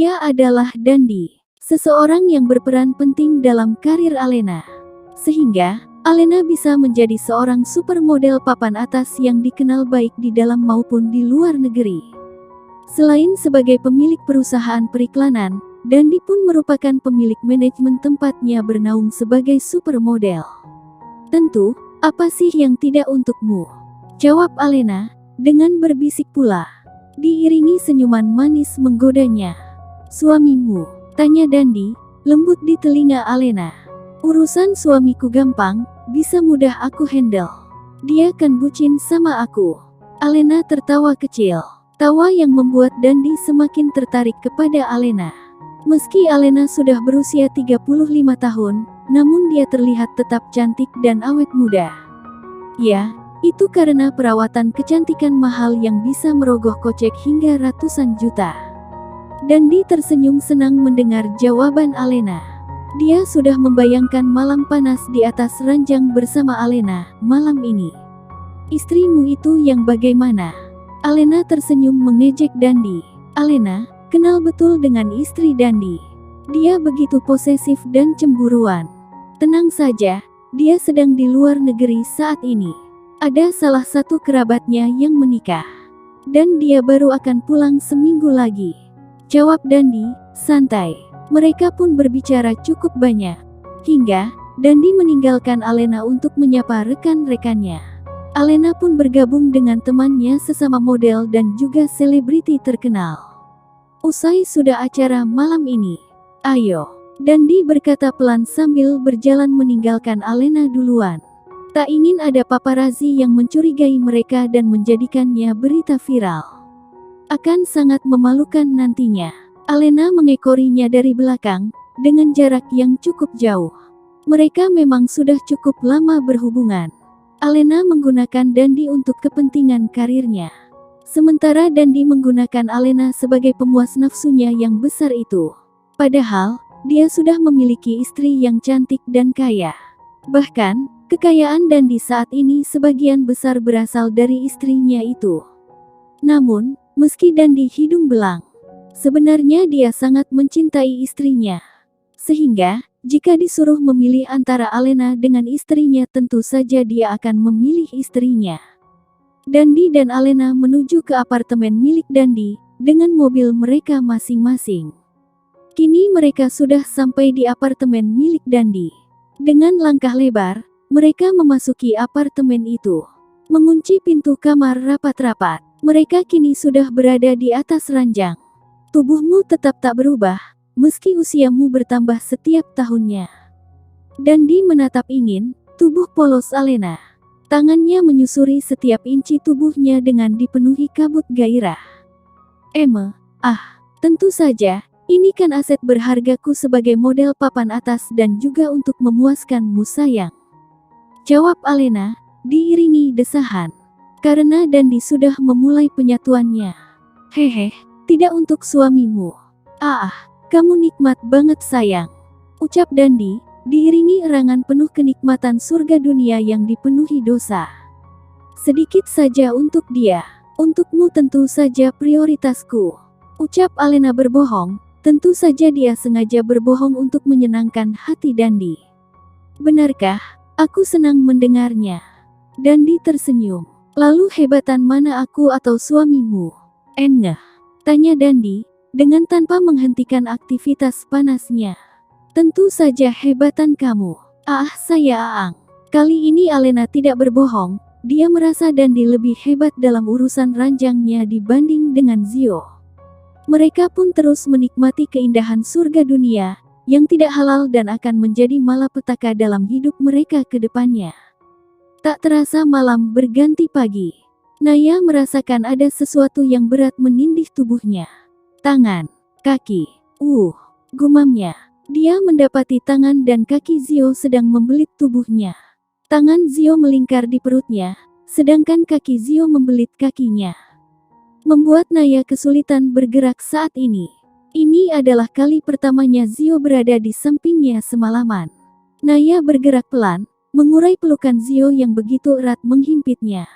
Dia adalah Dandi, seseorang yang berperan penting dalam karir Alena. Sehingga, Alena bisa menjadi seorang supermodel papan atas yang dikenal baik di dalam maupun di luar negeri. Selain sebagai pemilik perusahaan periklanan, Dandi pun merupakan pemilik manajemen tempatnya bernaung sebagai supermodel. Tentu, apa sih yang tidak untukmu? Jawab Alena, dengan berbisik pula. Diiringi senyuman manis menggodanya. Suamimu? Tanya Dandi, lembut di telinga Alena. Urusan suamiku gampang, bisa mudah aku handle. Dia kan bucin sama aku. Alena tertawa kecil. Tawa yang membuat Dandi semakin tertarik kepada Alena. Meski Alena sudah berusia 35 tahun, namun dia terlihat tetap cantik dan awet muda. Ya, itu karena perawatan kecantikan mahal yang bisa merogoh kocek hingga ratusan juta. Dandi tersenyum senang mendengar jawaban Alena. Dia sudah membayangkan malam panas di atas ranjang bersama Alena malam ini. Istrimu itu yang bagaimana? Alena tersenyum mengejek Dandi. Alena kenal betul dengan istri Dandi. Dia begitu posesif dan cemburuan. Tenang saja, dia sedang di luar negeri saat ini. Ada salah satu kerabatnya yang menikah. Dan dia baru akan pulang seminggu lagi. Jawab Dandi, santai. Mereka pun berbicara cukup banyak. Hingga, Dandi meninggalkan Alena untuk menyapa rekan-rekannya. Alena pun bergabung dengan temannya sesama model dan juga selebriti terkenal. Usai sudah acara malam ini. Ayo. Dandi berkata pelan sambil berjalan meninggalkan Alena duluan. Tak ingin ada paparazi yang mencurigai mereka dan menjadikannya berita viral. Akan sangat memalukan nantinya. Alena mengekorinya dari belakang, dengan jarak yang cukup jauh. Mereka memang sudah cukup lama berhubungan. Alena menggunakan Dandi untuk kepentingan karirnya. Sementara Dandi menggunakan Alena sebagai pemuas nafsunya yang besar itu. Padahal, dia sudah memiliki istri yang cantik dan kaya. Bahkan, kekayaan Dandi saat ini sebagian besar berasal dari istrinya itu. Namun, meski Dandi hidung belang, sebenarnya dia sangat mencintai istrinya. Sehingga, jika disuruh memilih antara Alena dengan istrinya tentu saja dia akan memilih istrinya. Dandi dan Alena menuju ke apartemen milik Dandi, dengan mobil mereka masing-masing. Kini mereka sudah sampai di apartemen milik Dandi. Dengan langkah lebar, mereka memasuki apartemen itu. Mengunci pintu kamar rapat-rapat, mereka kini sudah berada di atas ranjang. Tubuhmu tetap tak berubah, meski usiamu bertambah setiap tahunnya. Dandi menatap ingin, tubuh polos Alena. Tangannya menyusuri setiap inci tubuhnya dengan dipenuhi kabut gairah. Tentu saja, ini kan aset berhargaku sebagai model papan atas dan juga untuk memuaskanmu sayang. Jawab Alena, diiringi desahan. Karena Dandi sudah memulai penyatuannya. Hehe. Tidak untuk suamimu. Kamu nikmat banget sayang. Ucap Dandi, diiringi erangan penuh kenikmatan surga dunia yang dipenuhi dosa. Sedikit saja untuk dia. Untukmu tentu saja prioritasku. Ucap Alena berbohong, tentu saja dia sengaja berbohong untuk menyenangkan hati Dandi. Benarkah? Aku senang mendengarnya. Dandi tersenyum. Lalu hebatan mana aku atau suamimu? Tanya Dandi, dengan tanpa menghentikan aktivitas panasnya. Tentu saja hebatan kamu. Saya Aang. Kali ini Alena tidak berbohong, dia merasa Dandi lebih hebat dalam urusan ranjangnya dibanding dengan Zio. Mereka pun terus menikmati keindahan surga dunia, yang tidak halal dan akan menjadi malapetaka dalam hidup mereka ke depannya. Tak terasa malam berganti pagi. Naya merasakan ada sesuatu yang berat menindih tubuhnya. Tangan, kaki, gumamnya. Dia mendapati tangan dan kaki Zio sedang membelit tubuhnya. Tangan Zio melingkar di perutnya, sedangkan kaki Zio membelit kakinya. Membuat Naya kesulitan bergerak saat ini. Ini adalah kali pertamanya Zio berada di sampingnya semalaman. Naya bergerak pelan, mengurai pelukan Zio yang begitu erat menghimpitnya.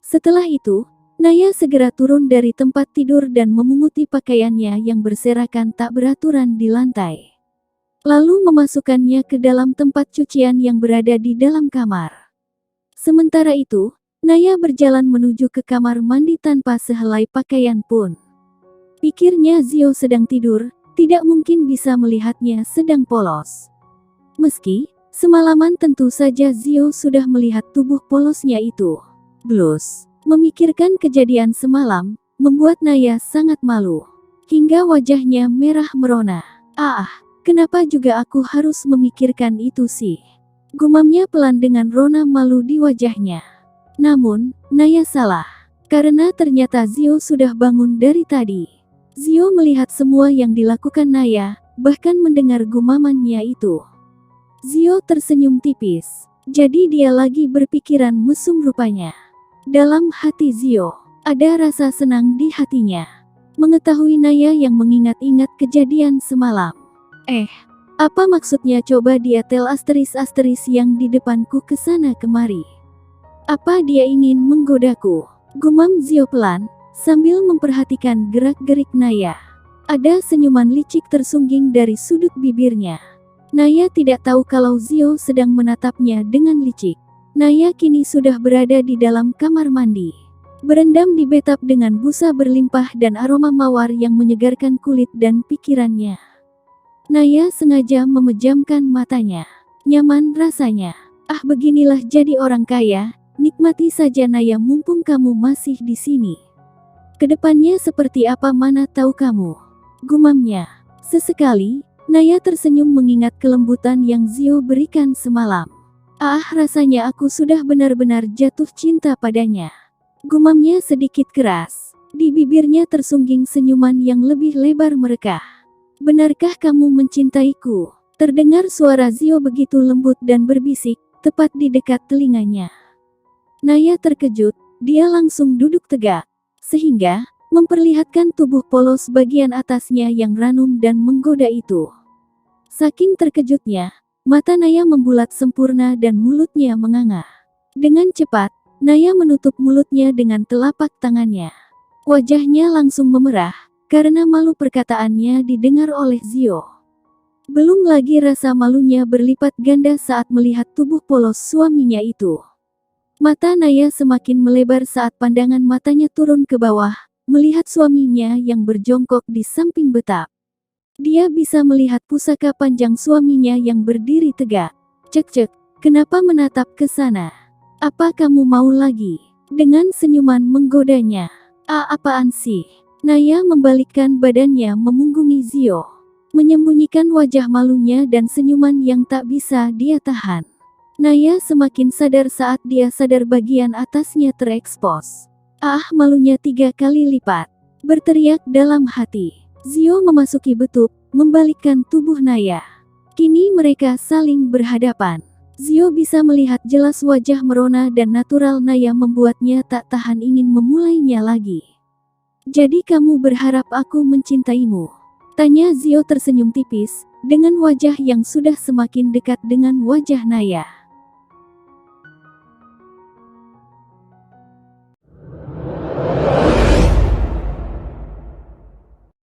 Setelah itu, Naya segera turun dari tempat tidur dan memunguti pakaiannya yang berserakan tak beraturan di lantai. Lalu memasukkannya ke dalam tempat cucian yang berada di dalam kamar. Sementara itu, Naya berjalan menuju ke kamar mandi tanpa sehelai pakaian pun. Pikirnya Zio sedang tidur, tidak mungkin bisa melihatnya sedang polos. Meski, semalaman tentu saja Zio sudah melihat tubuh polosnya itu. Blus. Memikirkan kejadian semalam, membuat Naya sangat malu. Hingga wajahnya merah merona. Kenapa juga aku harus memikirkan itu sih? Gumamnya pelan dengan rona malu di wajahnya. Namun, Naya salah. Karena ternyata Zio sudah bangun dari tadi. Zio melihat semua yang dilakukan Naya, bahkan mendengar gumamannya itu. Zio tersenyum tipis. Jadi dia lagi berpikiran mesum rupanya. Dalam hati Zio, ada rasa senang di hatinya. Mengetahui Naya yang mengingat-ingat kejadian semalam. Apa maksudnya coba dia tel asteris-asteris yang di depanku kesana kemari? Apa dia ingin menggodaku? Gumam Zio pelan, sambil memperhatikan gerak-gerik Naya. Ada senyuman licik tersungging dari sudut bibirnya. Naya tidak tahu kalau Zio sedang menatapnya dengan licik. Naya kini sudah berada di dalam kamar mandi. Berendam di bathtub dengan busa berlimpah dan aroma mawar yang menyegarkan kulit dan pikirannya. Naya sengaja memejamkan matanya. Nyaman rasanya. Beginilah jadi orang kaya, nikmati saja Naya mumpung kamu masih di sini. Kedepannya seperti apa mana tahu kamu. Gumamnya. Sesekali, Naya tersenyum mengingat kelembutan yang Zio berikan semalam. Rasanya aku sudah benar-benar jatuh cinta padanya. Gumamnya sedikit keras. Di bibirnya tersungging senyuman yang lebih lebar merekah. Benarkah kamu mencintaiku? Terdengar suara Zio begitu lembut dan berbisik, tepat di dekat telinganya. Naya terkejut, dia langsung duduk tegak. Sehingga, memperlihatkan tubuh polos bagian atasnya yang ranum dan menggoda itu. Saking terkejutnya, mata Naya membulat sempurna dan mulutnya menganga. Dengan cepat, Naya menutup mulutnya dengan telapak tangannya. Wajahnya langsung memerah, karena malu perkataannya didengar oleh Zio. Belum lagi rasa malunya berlipat ganda saat melihat tubuh polos suaminya itu. Mata Naya semakin melebar saat pandangan matanya turun ke bawah, melihat suaminya yang berjongkok di samping bathtub. Dia bisa melihat pusaka panjang suaminya yang berdiri tegak. Cek, kenapa menatap ke sana? Apa kamu mau lagi? Dengan senyuman menggodanya. Apaan sih? Naya membalikkan badannya memunggungi Zio. Menyembunyikan wajah malunya dan senyuman yang tak bisa dia tahan. Naya semakin sadar saat dia sadar bagian atasnya terekspos. Malunya 3 kali lipat. Berteriak dalam hati. Zio memasuki bathtub, membalikkan tubuh Naya. Kini mereka saling berhadapan. Zio bisa melihat jelas wajah merona dan natural Naya membuatnya tak tahan ingin memulainya lagi. Jadi kamu berharap aku mencintaimu? Tanya Zio tersenyum tipis, dengan wajah yang sudah semakin dekat dengan wajah Naya.